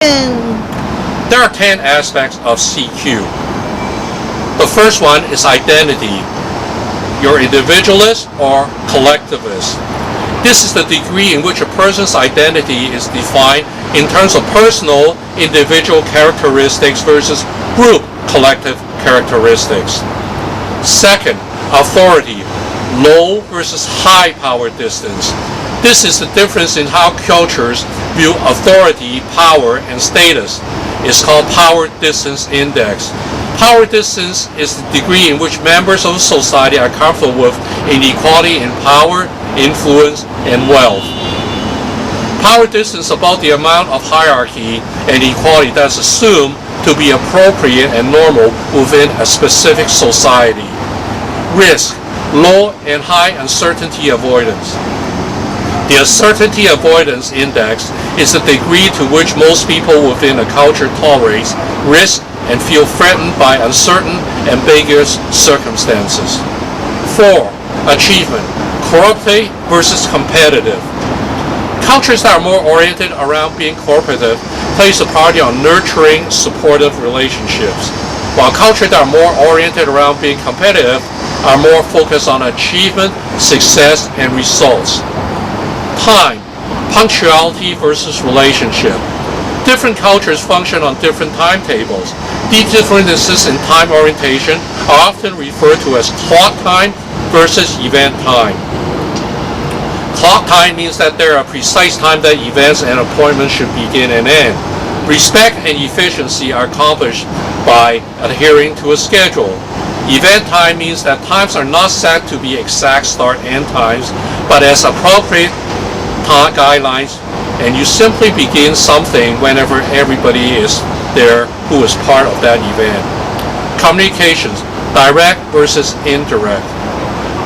There are 10 aspects of CQ. The first one is identity. You're individualist or collectivist. This is the degree in which a person's identity is defined in terms of personal, individual characteristics versus group, collective characteristics. Second, authority. Low versus high power distance. This is the difference in how cultures view authority, power, and status. It's called Power Distance Index. Power distance is the degree in which members of society are comfortable with inequality in power, influence, and wealth. Power distance is about the amount of hierarchy and equality that's assumed to be appropriate and normal within a specific society. Risk. Low and high uncertainty avoidance. The Uncertainty Avoidance Index is the degree to which most people within a culture tolerates risk and feel threatened by uncertain, ambiguous circumstances. 4. Achievement. Cooperative versus competitive. Cultures that are more oriented around being cooperative place a priority on nurturing supportive relationships, while cultures that are more oriented around being competitive are more focused on achievement, success, and results. Time. Punctuality versus relationship. Different cultures function on different timetables. These differences in time orientation are often referred to as clock time versus event time. Clock time means that there are precise time that events and appointments should begin and end. Respect and efficiency are accomplished by adhering to a schedule. Event time means that times are not set to be exact start-end times, but as appropriate guidelines, and you simply begin something whenever everybody is there who is part of that event. Communications, direct versus indirect.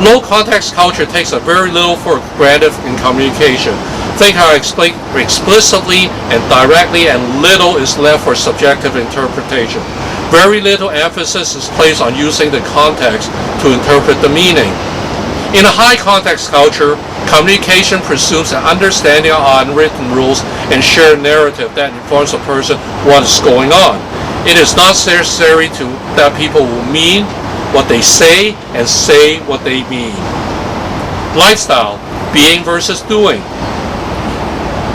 Low context culture takes a very little for granted in communication. Things are explained explicitly and directly, and little is left for subjective interpretation. Very little emphasis is placed on using the context to interpret the meaning. In a high context culture, communication presumes an understanding of unwritten rules and shared narrative that informs a person what is going on. It is not necessary that people will mean what they say and say what they mean. Lifestyle, being versus doing.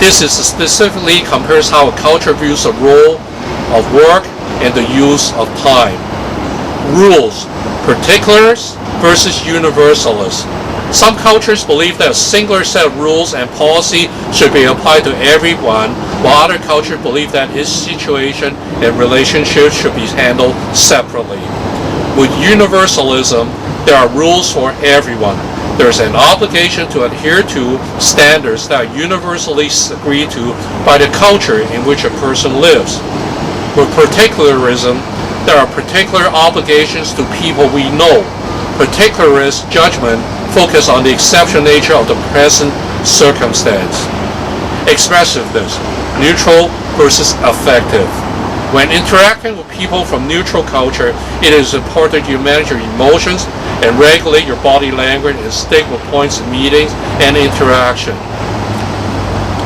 This is specifically compares how a culture views the role of work and the use of time. Rules, particulars versus universalists. Some cultures believe that a singular set of rules and policy should be applied to everyone, while other cultures believe that each situation and relationship should be handled separately. With universalism, there are rules for everyone. There is an obligation to adhere to standards that are universally agreed to by the culture in which a person lives. With particularism, there are particular obligations to people we know. Particularist judgment focus on the exceptional nature of the present circumstance. Expressiveness, neutral versus affective. When interacting with people from neutral culture, it is important you manage your emotions and regulate your body language and stick with points in meetings and interaction.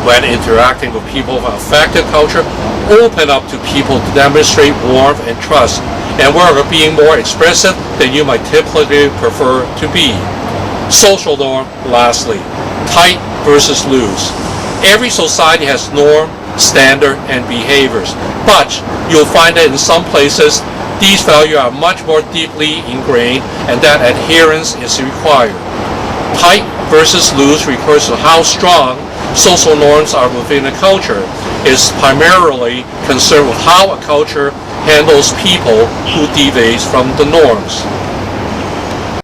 When interacting with people of affective culture, open up to people to demonstrate warmth and trust, and work on being more expressive than you might typically prefer to be. Social norm, lastly, tight versus loose. Every society has norm, standard, and behaviors, but you'll find that in some places these values are much more deeply ingrained and that adherence is required. Tight versus loose refers to how strong social norms are within a culture. It is primarily concerned with how a culture handles people who deviate from the norms.